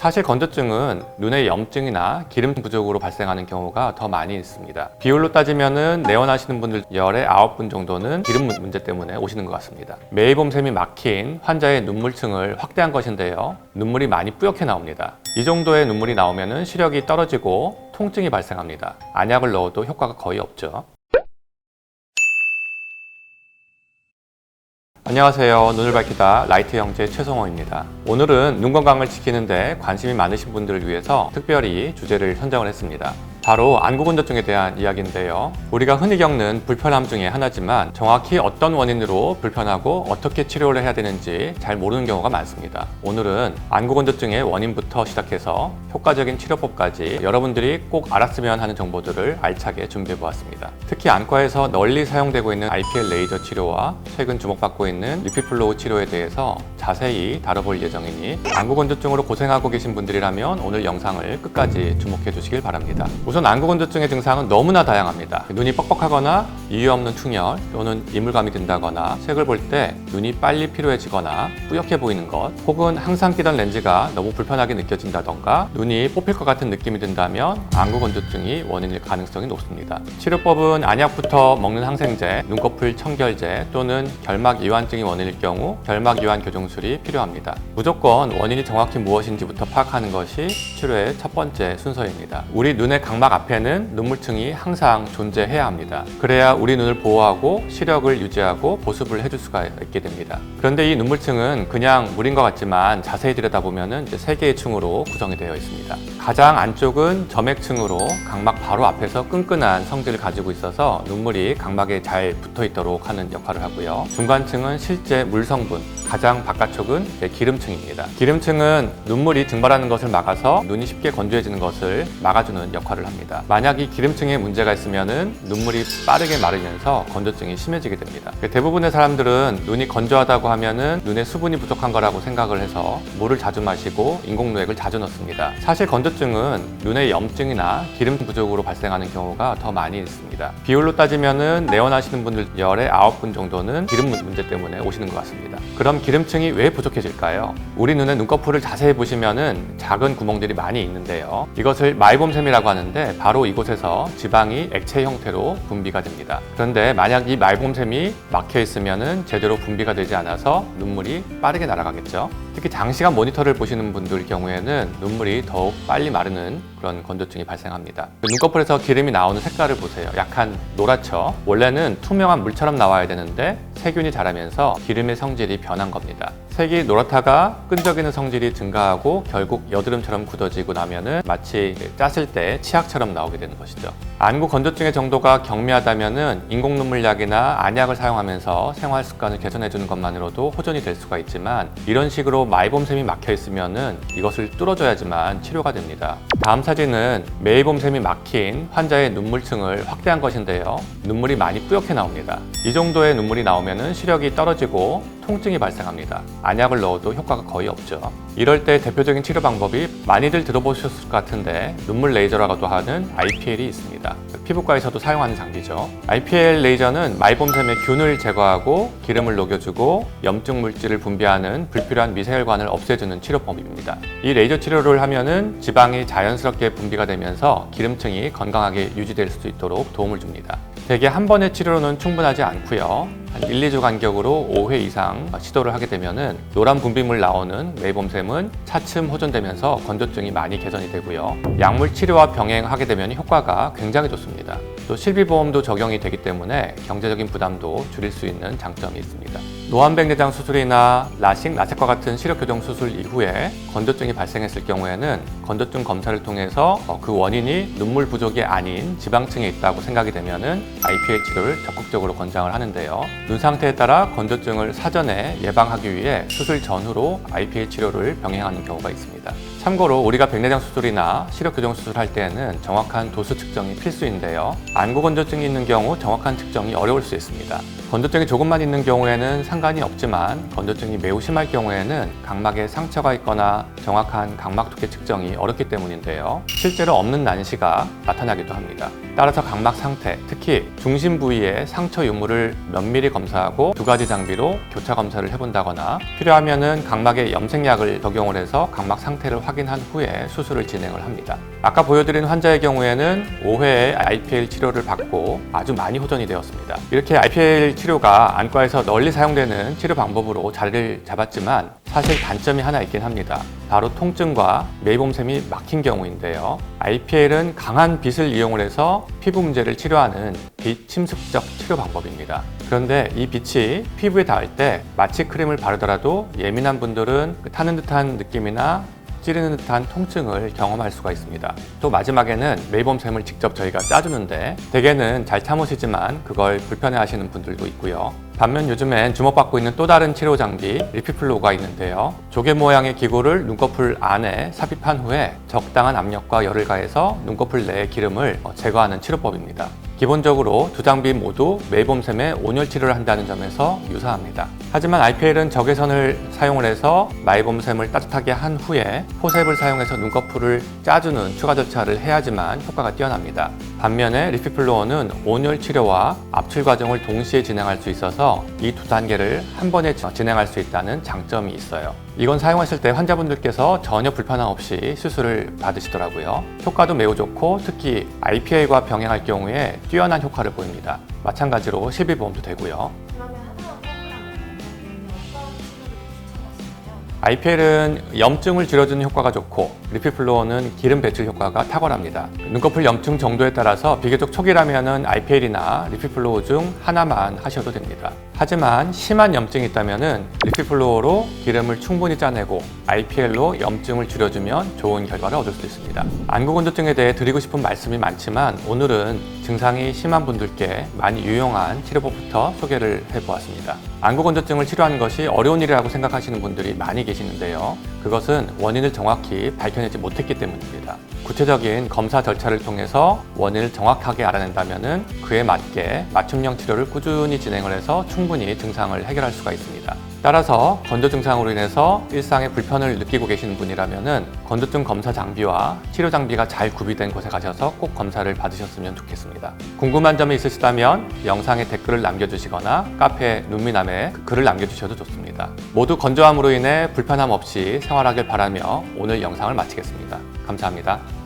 사실 건조증은 눈의 염증이나 기름 부족으로 발생하는 경우가 더 많이 있습니다. 비율로 따지면은 내원하시는 분들 열의 9분 정도는 기름 문제 때문에 오시는 것 같습니다. 메이봄샘이 막힌 환자의 눈물층을 확대한 것인데요. 눈물이 많이 뿌옇게 나옵니다. 이 정도의 눈물이 나오면은 시력이 떨어지고 통증이 발생합니다. 안약을 넣어도 효과가 거의 없죠. 안녕하세요. 눈을 밝히다 라이트 형제 최성호입니다. 오늘은 눈 건강을 지키는데 관심이 많으신 분들을 위해서 특별히 주제를 선정을 했습니다. 바로 안구건조증에 대한 이야기인데요. 우리가 흔히 겪는 불편함 중에 하나지만 정확히 어떤 원인으로 불편하고 어떻게 치료를 해야 되는지 잘 모르는 경우가 많습니다. 오늘은 안구건조증의 원인부터 시작해서 효과적인 치료법까지 여러분들이 꼭 알았으면 하는 정보들을 알차게 준비해 보았습니다. 특히 안과에서 널리 사용되고 있는 IPL 레이저 치료와 최근 주목받고 있는 리피플로우 치료에 대해서 자세히 다뤄볼 예정이니 안구건조증으로 고생하고 계신 분들이라면 오늘 영상을 끝까지 주목해 주시길 바랍니다. 우선 안구건조증의 증상은 너무나 다양합니다. 눈이 뻑뻑하거나 이유 없는 충혈 또는 이물감이 든다거나 책을 볼 때 눈이 빨리 피로해지거나 뿌옇게 보이는 것, 혹은 항상 끼던 렌즈가 너무 불편하게 느껴진다던가 눈이 뽑힐 것 같은 느낌이 든다면 안구건조증이 원인일 가능성이 높습니다. 치료법은 안약부터 먹는 항생제, 눈꺼풀 청결제 또는 결막 이완증이 원인일 경우 결막 이완 교정술이 필요합니다. 무조건 원인이 정확히 무엇인지부터 파악하는 것이 치료의 첫 번째 순서입니다. 우리 눈의 각막 앞에는 눈물층이 항상 존재해야 합니다. 그래야 우리 눈을 보호하고 시력을 유지하고 보습을 해줄 수가 있게 됩니다. 그런데 이 눈물층은 그냥 물인 것 같지만 자세히 들여다보면 3개의 층으로 구성이 되어 있습니다. 가장 안쪽은 점액층으로 각막 바로 앞에서 끈끈한 성질을 가지고 있어서 눈물이 각막에 잘 붙어 있도록 하는 역할을 하고요. 중간층은 실제 물 성분, 가장 바깥쪽은 기름층입니다. 기름층은 눈물이 증발하는 것을 막아서 눈이 쉽게 건조해지는 것을 막아주는 역할을 합니다. 만약 이 기름층에 문제가 있으면 눈물이 빠르게 마르면서 건조증이 심해지게 됩니다. 대부분의 사람들은 눈이 건조하다고 하면은 눈에 수분이 부족한 거라고 생각을 해서 물을 자주 마시고 인공누액을 자주 넣습니다. 사실 건조증은 눈의 염증이나 기름 부족으로 발생하는 경우가 더 많이 있습니다. 비율로 따지면은 내원하시는 분들 열의 9분 정도는 기름 문제 때문에 오시는 것 같습니다. 그럼 기름층이 왜 부족해질까요? 우리 눈의 눈꺼풀을 자세히 보시면은 작은 구멍들이 많이 있는데요. 이것을 마이봄샘이라고 하는데 바로 이곳에서 지방이 액체 형태로 분비가 됩니다. 그런데 만약 이 마이봄샘이 막혀 있으면은 제대로 분비가 되지 않아서 눈물이 빠르게 날아가겠죠. 특히 장시간 모니터를 보시는 분들 경우에는 눈물이 더욱 빨리 마르는 그런 건조증이 발생합니다. 눈꺼풀에서 기름이 나오는 색깔을 보세요. 약간 노랗죠? 원래는 투명한 물처럼 나와야 되는데 세균이 자라면서 기름의 성질이 변한 겁니다. 색이 노랗다가 끈적이는 성질이 증가하고 결국 여드름처럼 굳어지고 나면은 마치 짰을 때 치약처럼 나오게 되는 것이죠. 안구 건조증의 정도가 경미하다면은 인공 눈물약이나 안약을 사용하면서 생활 습관을 개선해 주는 것만으로도 호전이 될 수가 있지만 이런 식으로 마이봄샘이 막혀 있으면은 이것을 뚫어줘야지만 치료가 됩니다. 다음 사진은 메이봄샘이 막힌 환자의 눈물층을 확대한 것인데요. 눈물이 많이 뿌옇게 나옵니다. 이 정도의 눈물이 나오면은 시력이 떨어지고 통증이 발생합니다. 안약을 넣어도 효과가 거의 없죠. 이럴 때 대표적인 치료 방법이 많이들 들어보셨을 것 같은데 눈물 레이저라고도 하는 IPL이 있습니다. 피부과에서도 사용하는 장비죠. IPL 레이저는 마이봄샘의 균을 제거하고 기름을 녹여주고 염증 물질을 분비하는 불필요한 미세혈관을 없애주는 치료법입니다. 이 레이저 치료를 하면은 지방이 자연스럽게 분비가 되면서 기름층이 건강하게 유지될 수 있도록 도움을 줍니다. 대개 한 번의 치료로는 충분하지 않고요. 한 1, 2주 간격으로 5회 이상 시도를 하게 되면은 노란 분비물 나오는 메이봄샘은 차츰 호전되면서 건조증이 많이 개선이 되고요. 약물 치료와 병행하게 되면 효과가 굉장히 좋습니다. 또 실비보험도 적용이 되기 때문에 경제적인 부담도 줄일 수 있는 장점이 있습니다. 노안백내장 수술이나 라식, 라섹과 같은 시력교정 수술 이후에 건조증이 발생했을 경우에는 건조증 검사를 통해서 그 원인이 눈물 부족이 아닌 지방층에 있다고 생각이 되면은 IPL 치료를 적극적으로 권장을 하는데요. 눈 상태에 따라 건조증을 사전에 예방하기 위해 수술 전후로 IPL 치료를 병행하는 경우가 있습니다. 참고로 우리가 백내장 수술이나 시력교정 수술할 때에는 정확한 도수 측정이 필수인데요. 안구건조증이 있는 경우 정확한 측정이 어려울 수 있습니다. 건조증이 조금만 있는 경우에는 상관이 없지만 건조증이 매우 심할 경우에는 각막에 상처가 있거나 정확한 각막 두께 측정이 어렵기 때문인데요. 실제로 없는 난시가 나타나기도 합니다. 따라서 각막 상태, 특히 중심 부위의 상처 유무를 면밀히 검사하고 두 가지 장비로 교차 검사를 해본다거나 필요하면은 각막에 염색약을 적용을 해서 각막 상태를 확인한 후에 수술을 진행을 합니다. 아까 보여드린 환자의 경우에는 5회의 IPL 치료를 받고 아주 많이 호전이 되었습니다. 이렇게 IPL 치료가 안과에서 널리 사용되는 치료 방법으로 자리를 잡았지만 사실 단점이 하나 있긴 합니다. 바로 통증과 메이봄샘이 막힌 경우인데요. IPL은 강한 빛을 이용을 해서 피부 문제를 치료하는 비침습적 치료 방법입니다. 그런데 이 빛이 피부에 닿을 때 마취 크림을 바르더라도 예민한 분들은 타는 듯한 느낌이나 찌르는 듯한 통증을 경험할 수가 있습니다. 또 마지막에는 메이봄샘을 직접 저희가 짜주는데 대개는 잘 참으시지만 그걸 불편해하시는 분들도 있고요. 반면 요즘엔 주목받고 있는 또 다른 치료 장비 리피플로우가 있는데요. 조개 모양의 기구를 눈꺼풀 안에 삽입한 후에 적당한 압력과 열을 가해서 눈꺼풀 내의 기름을 제거하는 치료법입니다. 기본적으로 두 장비 모두 메이봄샘의 온열 치료를 한다는 점에서 유사합니다. 하지만 IPL은 적외선을 사용을 해서 마이봄샘을 따뜻하게 한 후에 포셉을 사용해서 눈꺼풀을 짜주는 추가 절차를 해야지만 효과가 뛰어납니다. 반면에 리피플로어는 온열 치료와 압출 과정을 동시에 진행할 수 있어서 이 두 단계를 한 번에 진행할 수 있다는 장점이 있어요. 이건 사용하실 때 환자분들께서 전혀 불편함 없이 수술을 받으시더라고요. 효과도 매우 좋고 특히 IPL과 병행할 경우에 뛰어난 효과를 보입니다. 마찬가지로 실비보험도 되고요. IPL은 염증을 줄여주는 효과가 좋고 리피플로어는 기름 배출 효과가 탁월합니다. 눈꺼풀 염증 정도에 따라서 비교적 초기라면 IPL이나 리피플로어 중 하나만 하셔도 됩니다. 하지만 심한 염증이 있다면 리피플로어로 기름을 충분히 짜내고 IPL로 염증을 줄여주면 좋은 결과를 얻을 수 있습니다. 안구건조증에 대해 드리고 싶은 말씀이 많지만 오늘은 증상이 심한 분들께 많이 유용한 치료법부터 소개를 해보았습니다. 안구건조증을 치료하는 것이 어려운 일이라고 생각하시는 분들이 많이 계시는데요. 그것은 원인을 정확히 밝혀내지 못했기 때문입니다. 구체적인 검사 절차를 통해서 원인을 정확하게 알아낸다면 그에 맞게 맞춤형 치료를 꾸준히 진행을 해서 충분히 증상을 해결할 수가 있습니다. 따라서 건조 증상으로 인해서 일상에 불편을 느끼고 계시는 분이라면 건조증 검사 장비와 치료 장비가 잘 구비된 곳에 가셔서 꼭 검사를 받으셨으면 좋겠습니다. 궁금한 점이 있으시다면 영상에 댓글을 남겨주시거나 카페 눈미남에 글을 남겨주셔도 좋습니다. 모두 건조함으로 인해 불편함 없이 생활하길 바라며 오늘 영상을 마치겠습니다. 감사합니다.